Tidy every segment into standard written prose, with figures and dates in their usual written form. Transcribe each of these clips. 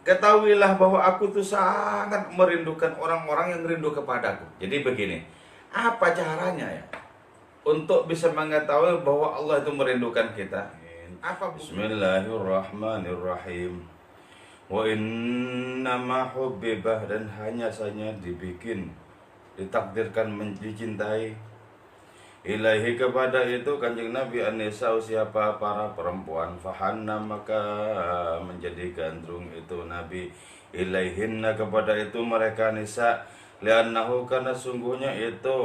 ketahuilah bahwa aku tuh sangat merindukan orang-orang yang rindu kepadaku. Jadi begini, apa caranya ya untuk bisa mengetahui bahwa Allah itu merindukan kita? Apa? Bismillahirrahmanirrahim. Wa innama hubbibah, dan hanya saja dibikin, ditakdirkan dicintai, ilahi kepada itu kanjeng Nabi An-Nisa, siapa para perempuan, fahanna maka menjadi gandrung itu Nabi, ilaihinna kepada itu mereka nisa, li'annahu karena sungguhnya itu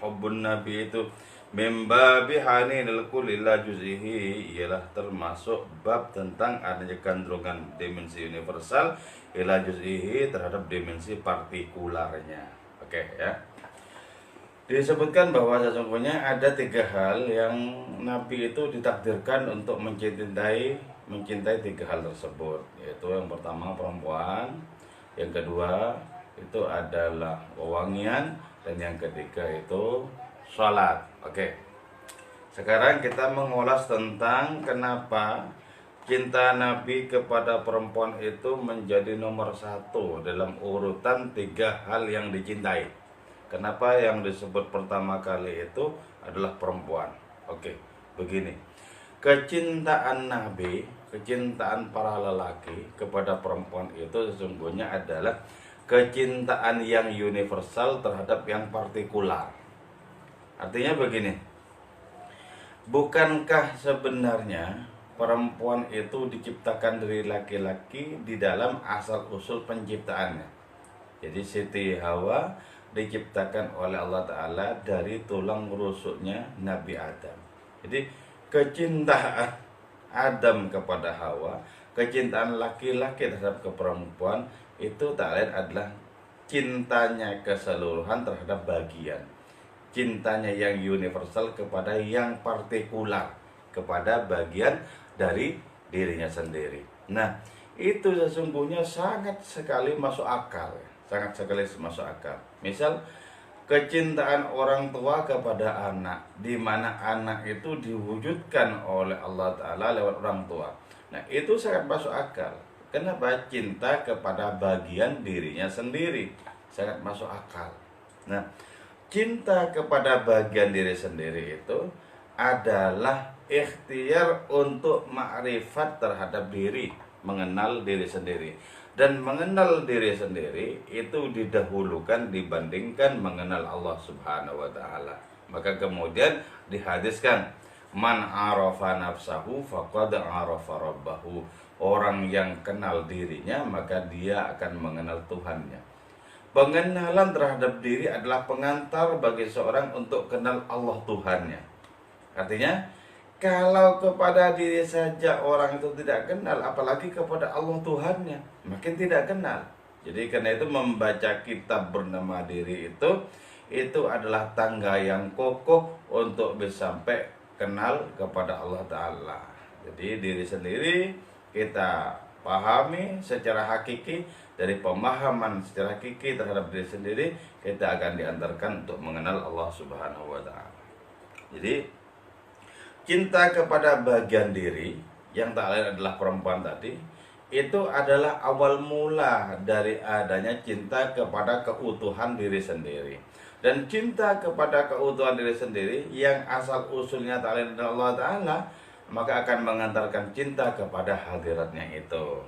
hubbun Nabi itu mimba bihani nilkulillah juz'ihi, ialah termasuk bab tentang adanya gandrungan dimensi universal ila juz'ihi terhadap dimensi partikularnya. Oke ya. Disebutkan bahwa sesungguhnya ada 3 hal yang Nabi itu ditakdirkan untuk mencintai 3 hal tersebut, yaitu yang pertama perempuan, yang kedua itu adalah wewangian, dan yang ketiga itu sholat. Oke. Sekarang kita mengulas tentang kenapa cinta Nabi kepada perempuan itu menjadi nomor 1 dalam urutan 3 hal yang dicintai. Kenapa yang disebut pertama kali itu adalah perempuan? Oke, begini. Kecintaan Nabi, kecintaan para lelaki kepada perempuan itu sesungguhnya adalah kecintaan yang universal terhadap yang partikular. Artinya begini, bukankah sebenarnya perempuan itu diciptakan dari laki-laki di dalam asal-usul penciptaannya? Jadi Siti Hawa diciptakan oleh Allah Ta'ala dari tulang rusuknya Nabi Adam. Jadi kecintaan Adam kepada Hawa, kecintaan laki-laki terhadap perempuan itu tak lain adalah cintanya keseluruhan terhadap bagian, cintanya yang universal kepada yang partikular, kepada bagian dari dirinya sendiri. Nah, itu sesungguhnya sangat sekali masuk akal, sangat sekali masuk akal. Misal kecintaan orang tua kepada anak, di mana anak itu diwujudkan oleh Allah Ta'ala lewat orang tua. Nah, itu sangat masuk akal. Kenapa? Cinta kepada bagian dirinya sendiri sangat masuk akal. Nah, cinta kepada bagian diri sendiri itu adalah ikhtiar untuk ma'rifat terhadap diri, mengenal diri sendiri. Dan mengenal diri sendiri itu didahulukan dibandingkan mengenal Allah Subhanahu wa Ta'ala. Maka kemudian dihadiskan, man arafa nafsahu faqad arafa rabbahu. Orang yang kenal dirinya maka dia akan mengenal Tuhannya. Pengenalan terhadap diri adalah pengantar bagi seorang untuk kenal Allah Tuhannya. Artinya, kalau kepada diri saja orang itu tidak kenal, apalagi kepada Allah Tuhannya, makin tidak kenal. Jadi karena itu membaca kitab bernama diri itu adalah tangga yang kokoh untuk bisa sampai kenal kepada Allah Ta'ala. Jadi diri sendiri kita pahami secara hakiki, dari pemahaman secara hakiki terhadap diri sendiri, kita akan diantarkan untuk mengenal Allah Subhanahu wa Ta'ala. Jadi cinta kepada bagian diri yang tak lain adalah perempuan tadi, itu adalah awal mula dari adanya cinta kepada keutuhan diri sendiri. Dan cinta kepada keutuhan diri sendiri yang asal usulnya tak lain adalah Allah Ta'ala, maka akan mengantarkan cinta kepada hadiratnya itu.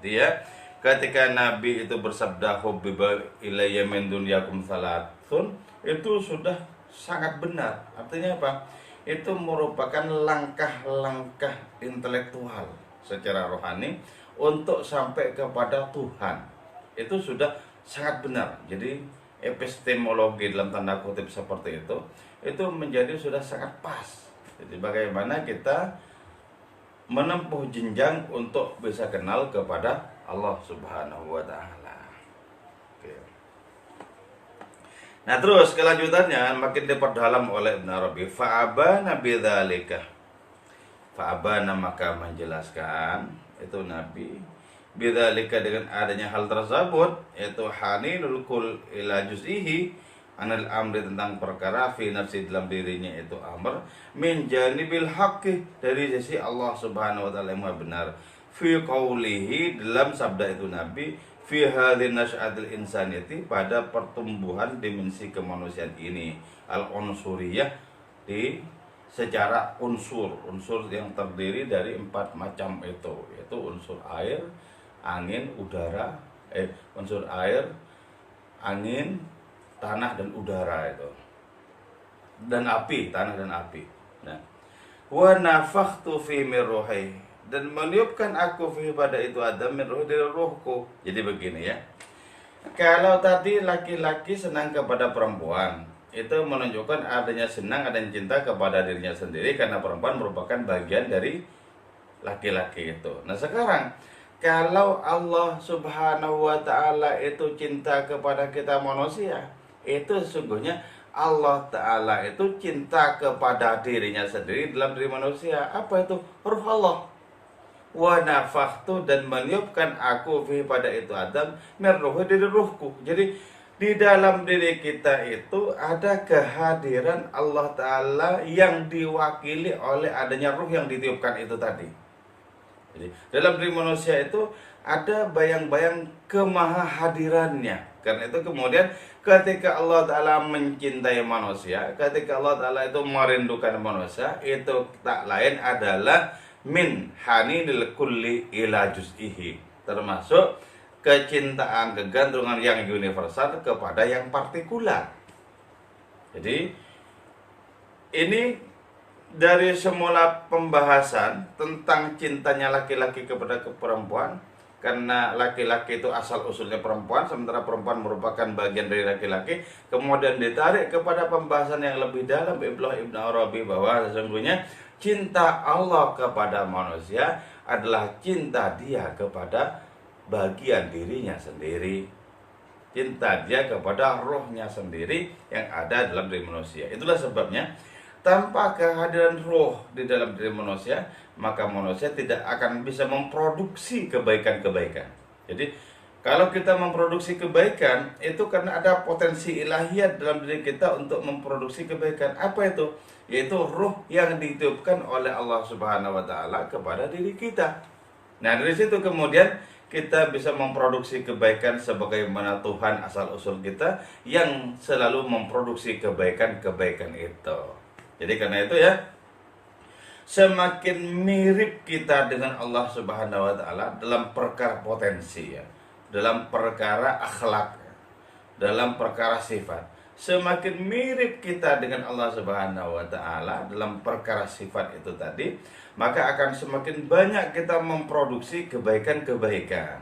Dia ketika Nabi itu bersabda hubbiba ilayya min dunyakum salatsun, itu sudah sangat benar. Artinya apa? Itu merupakan langkah-langkah intelektual secara rohani untuk sampai kepada Tuhan. Itu sudah sangat benar. Jadi epistemologi dalam tanda kutip seperti itu menjadi sudah sangat pas. Jadi bagaimana kita menempuh jenjang untuk bisa kenal kepada Allah Subhanahu wa Ta'ala. Oke. Nah, terus kelanjutannya makin diperdalam oleh Ibn Arabi. Fa'abana bidzalika. Fa'abana maka menjelaskan itu Nabi bidzalika dengan adanya hal tersebut, yaitu haninul kul ila juz'ihi, anil amri tentang perkara fi nafsi dalam dirinya itu amr, min janibil haqqi dari sisi Allah Subhanahu wa Ta'ala yang maha benar, fi qaulihi, dalam sabda itu Nabi, fi hadhin nasy'atil insaniyati, pada pertumbuhan dimensi kemanusiaan ini, al-unsuriyah, di secara unsur yang terdiri dari 4 macam itu, yaitu unsur air, angin, udara, unsur air, angin, tanah dan udara itu. Dan api, tanah dan api. Nah, wa nafakhtu fi min ruhi, dan meniupkan aku fi pada itu Adam min ruhi, dari ruhku. Jadi begini ya. Kalau tadi laki-laki senang kepada perempuan, itu menunjukkan adanya senang, adanya cinta kepada dirinya sendiri, karena perempuan merupakan bagian dari laki-laki itu. Nah sekarang, kalau Allah Subhanahu wa Ta'ala itu cinta kepada kita manusia, itu sesungguhnya Allah Ta'ala itu cinta kepada dirinya sendiri dalam diri manusia. Apa itu? Ruh Allah. Wa nafakhtu, dan meniupkan aku fi pada itu Adam min ruhi, dari ruhku. Jadi di dalam diri kita itu ada kehadiran Allah Ta'ala yang diwakili oleh adanya ruh yang ditiupkan itu tadi. Jadi dalam diri manusia itu ada bayang-bayang kemahahadirannya. Karena itu kemudian ketika Allah Ta'ala mencintai manusia, ketika Allah Ta'ala itu merindukan manusia, itu tak lain adalah min haninil kulli ila juz'ihi, termasuk kecintaan, kegantungan yang universal kepada yang partikular. Jadi ini dari semula pembahasan tentang cintanya laki-laki kepada perempuan, karena laki-laki itu asal usulnya perempuan, sementara perempuan merupakan bagian dari laki-laki. Kemudian ditarik kepada pembahasan yang lebih dalam Ibnu Arabi, bahwa sesungguhnya cinta Allah kepada manusia adalah cinta dia kepada bagian dirinya sendiri, cinta dia kepada rohnya sendiri yang ada dalam diri manusia. Itulah sebabnya tanpa kehadiran roh di dalam diri manusia, maka manusia tidak akan bisa memproduksi kebaikan-kebaikan. Jadi kalau kita memproduksi kebaikan, itu karena ada potensi ilahiyat dalam diri kita untuk memproduksi kebaikan. Apa itu? Yaitu roh yang ditiupkan oleh Allah Subhanahu wa Ta'ala kepada diri kita. Nah dari situ kemudian kita bisa memproduksi kebaikan sebagaimana Tuhan asal usul kita yang selalu memproduksi kebaikan-kebaikan itu. Jadi karena itu ya, semakin mirip kita dengan Allah Subhanahu wa Ta'ala dalam perkara potensi ya, dalam perkara akhlak, dalam perkara sifat, semakin mirip kita dengan Allah Subhanahu wa Ta'ala dalam perkara sifat itu tadi, maka akan semakin banyak kita memproduksi kebaikan-kebaikan.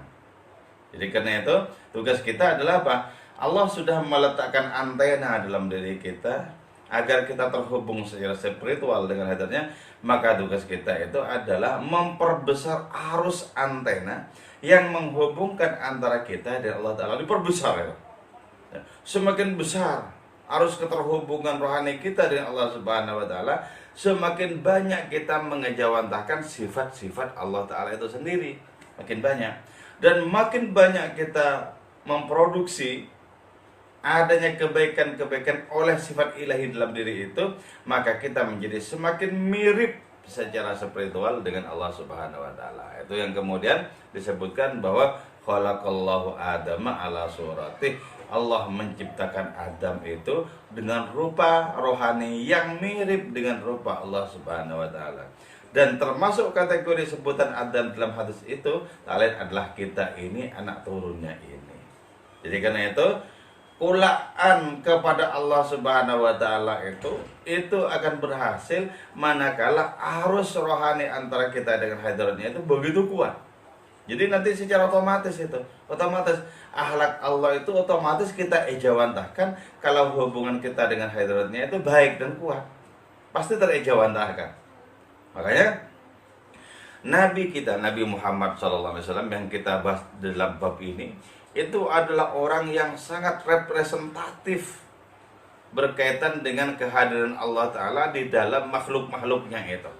Jadi karena itu tugas kita adalah apa? Allah sudah meletakkan antena dalam diri kita agar kita terhubung secara spiritual dengan hadirnya. Maka tugas kita itu adalah memperbesar arus antena yang menghubungkan antara kita dan Allah Ta'ala. Diperbesar ya. Semakin besar arus keterhubungan rohani kita dengan Allah Subhanahu wa Ta'ala, semakin banyak kita mengejawantahkan sifat-sifat Allah Ta'ala itu sendiri. Makin banyak. Dan makin banyak kita memproduksi adanya kebaikan-kebaikan oleh sifat ilahi dalam diri itu, maka kita menjadi semakin mirip secara spiritual dengan Allah Subhanahu wa Ta'ala. Itu yang kemudian disebutkan bahwa khalaqallahu Adama ala suratih, Allah menciptakan Adam itu dengan rupa rohani yang mirip dengan rupa Allah Subhanahu wa Ta'ala. Dan termasuk kategori sebutan Adam dalam hadis itu, lain adalah kita ini anak turunnya ini. Jadi karena itu ulaan kepada Allah Subhanahu wa Ta'ala itu akan berhasil manakala arus rohani antara kita dengan hadratnya itu begitu kuat. Jadi nanti secara otomatis akhlak Allah itu otomatis kita ejawantahkan. Kalau hubungan kita dengan hadratnya itu baik dan kuat, pasti terejawantahkan. Makanya Nabi kita, Nabi Muhammad SAW yang kita bahas dalam bab ini, itu adalah orang yang sangat representatif berkaitan dengan kehadiran Allah Ta'ala di dalam makhluk-makhluknya itu.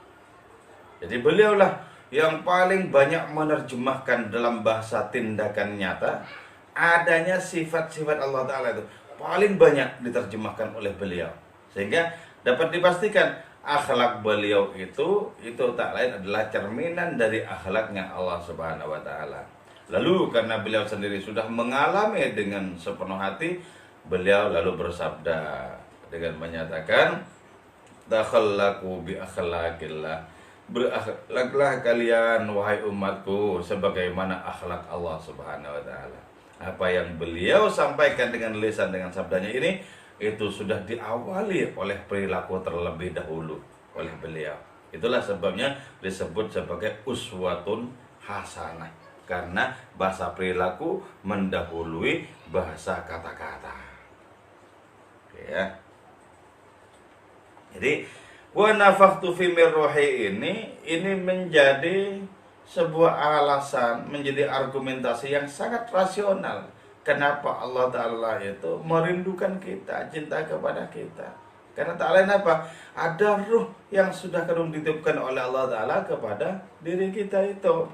Jadi beliaulah yang paling banyak menerjemahkan dalam bahasa tindakan nyata adanya sifat-sifat Allah Ta'ala itu. Paling banyak diterjemahkan oleh beliau. Sehingga dapat dipastikan akhlak beliau itu tak lain adalah cerminan dari akhlaknya Allah Subhanahu wa taala. Lalu karena beliau sendiri sudah mengalami dengan sepenuh hati, beliau lalu bersabda dengan menyatakan, "Takhallaqu bi akhlaqillah." Berakhlaklah kalian wahai umatku sebagaimana akhlak Allah Subhanahu wa taala. Apa yang beliau sampaikan dengan lisan dengan sabdanya ini itu sudah diawali oleh perilaku terlebih dahulu oleh beliau. Itulah sebabnya disebut sebagai uswatun hasanah, karena bahasa perilaku mendahului bahasa kata-kata. Oke ya. Jadi wa nafakhtu fi min ruhi ini menjadi sebuah alasan, menjadi argumentasi yang sangat rasional. Kenapa Allah Ta'ala itu merindukan kita, cinta kepada kita? Karena tak lain apa? Ada ruh yang sudah kadung dititipkan oleh Allah Ta'ala kepada diri kita itu.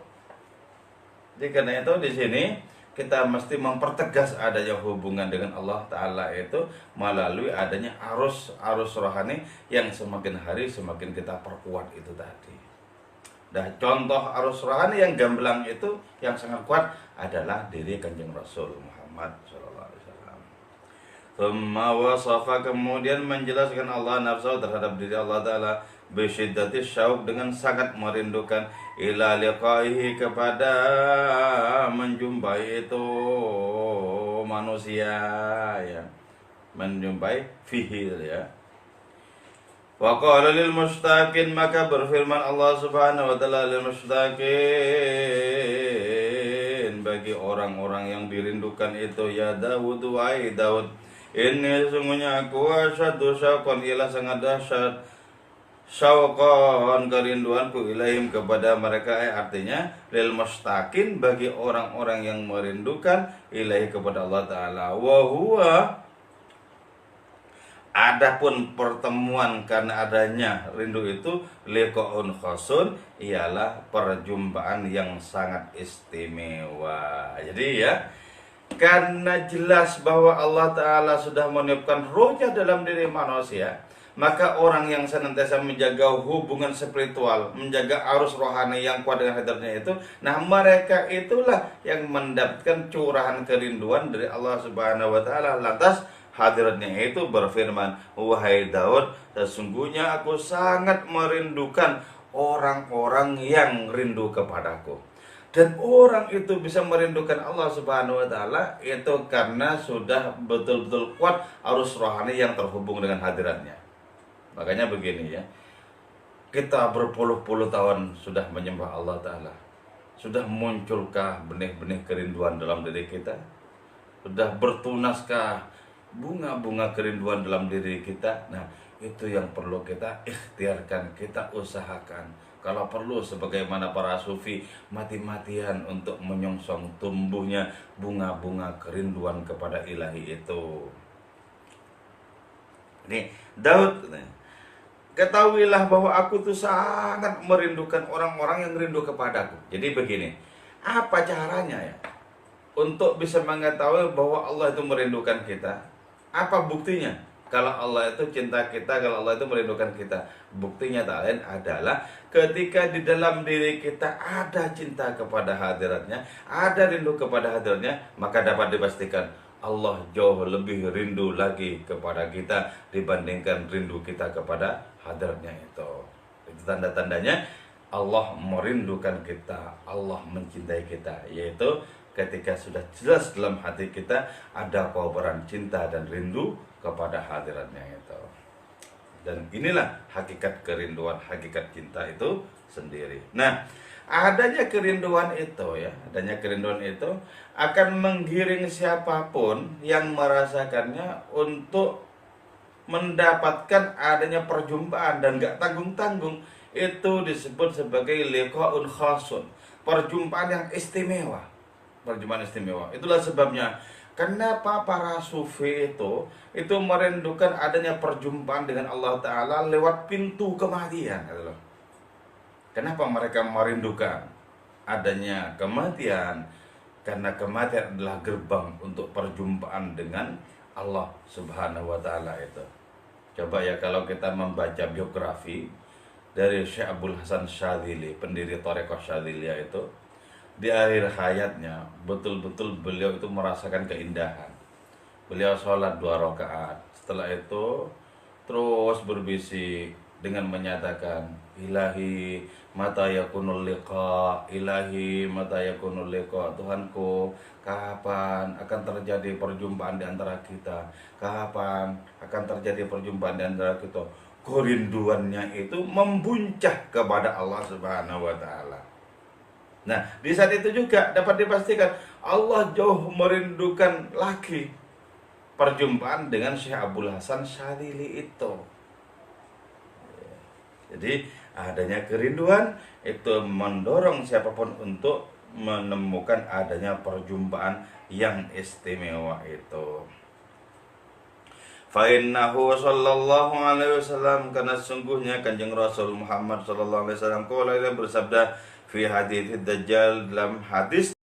Jadi karena itu di sini kita mesti mempertegas adanya hubungan dengan Allah Ta'ala itu melalui adanya arus rohani yang semakin hari semakin kita perkuat itu tadi. Dan contoh arus rohani yang gamblang itu yang sangat kuat adalah diri Kanjeng Rasul Muhammad sallallahu alaihi wasallam. Tsumma wasafa, kemudian menjelaskan Allah nafsu terhadap diri Allah Ta'ala bisyiddati syauq, dengan sangat merindukan ila liqaihi, kepada menjumpai itu manusia ya, menjumpai fihi ya. Wa qala lil mustaqin, maka berfirman Allah Subhanahu wa taala lil mustaqin, bagi orang-orang yang dirindukan itu, ya Daud, wahai Daud, ini sungguhnya aku asyadu syauqan, ialah sangat dahsyat syauqan kerinduanku ilaihim, kepada mereka, artinya lil mustaqin, bagi orang-orang yang merindukan ilaihi, kepada Allah Ta'ala. Wa huwa, adapun pertemuan karena adanya rindu itu, liqa'un khasun, ialah perjumpaan yang sangat istimewa. Jadi ya, karena jelas bahwa Allah Ta'ala sudah meniupkan rohnya dalam diri manusia, maka orang yang senantiasa menjaga hubungan spiritual, menjaga arus rohani yang kuat dengan hadratnya itu, nah mereka itulah yang mendapatkan curahan kerinduan dari Allah Subhanahu wa taala. Lantas hadiratnya itu berfirman, wahai Daud, sesungguhnya aku sangat merindukan orang-orang yang rindu kepadaku. Dan orang itu bisa merindukan Allah Subhanahu wa taala itu karena sudah betul-betul kuat arus rohani yang terhubung dengan hadiratnya. Makanya begini ya, kita berpuluh-puluh tahun sudah menyembah Allah Ta'ala, sudah munculkah benih-benih kerinduan dalam diri kita? Sudah bertunaskah bunga-bunga kerinduan dalam diri kita? Nah, itu yang perlu kita ikhtiarkan, kita usahakan. Kalau perlu sebagaimana para sufi mati-matian untuk menyongsong tumbuhnya bunga-bunga kerinduan kepada ilahi itu. Ini Daud katanya, ketahuilah bahwa aku tuh sangat merindukan orang-orang yang rindu kepadaku. Jadi begini, apa caranya ya untuk bisa mengetahui bahwa Allah itu merindukan kita? Apa buktinya? Kalau Allah itu cinta kita, kalau Allah itu merindukan kita, buktinya tak lain adalah ketika di dalam diri kita ada cinta kepada hadiratnya, ada rindu kepada hadiratnya, maka dapat dipastikan Allah jauh lebih rindu lagi kepada kita dibandingkan rindu kita kepada hadiratnya itu. Itu tanda-tandanya Allah merindukan kita, Allah mencintai kita, yaitu ketika sudah jelas dalam hati kita ada kobaran cinta dan rindu kepada hadiratnya itu. Dan inilah hakikat kerinduan, hakikat cinta itu sendiri. Nah, adanya kerinduan itu ya, adanya kerinduan itu akan menggiring siapapun yang merasakannya untuk mendapatkan adanya perjumpaan dan gak tanggung-tanggung. Itu disebut sebagai liqa'un khasun, perjumpaan yang istimewa, perjumpaan istimewa. Itulah sebabnya kenapa para sufi itu merindukan adanya perjumpaan dengan Allah Ta'ala lewat pintu kematian. Kenapa mereka merindukan adanya kematian? Karena kematian adalah gerbang untuk perjumpaan dengan Allah Subhanahu wa Ta'ala itu. Coba ya kalau kita membaca biografi dari Syekh Abdul Hasan Syadzili, pendiri Thariqah Syadziliyah itu, di akhir hayatnya betul-betul beliau itu merasakan keindahan. Beliau sholat 2 rakaat. Setelah itu terus berbisik dengan menyatakan, Ilahi mata yakunul liqa, Ilahi mata yakunul liqa, Tuhanku, kapan akan terjadi perjumpaan di antara kita? Kapan akan terjadi perjumpaan di antara kita? Kerinduannya itu membuncah kepada Allah Subhanahu wa taala. Nah, di saat itu juga dapat dipastikan Allah jauh merindukan lagi perjumpaan dengan Syekh Abdul Hasan Syadzili itu. Jadi adanya kerinduan itu mendorong siapapun untuk menemukan adanya perjumpaan yang istimewa itu. Fa'innahu sallallahu alaihi wasallam, karena sungguhnya Kanjeng Rasul Muhammad sallallahu alaihi wasallam qala bersabda fi hadits Dajjal, dalam hadis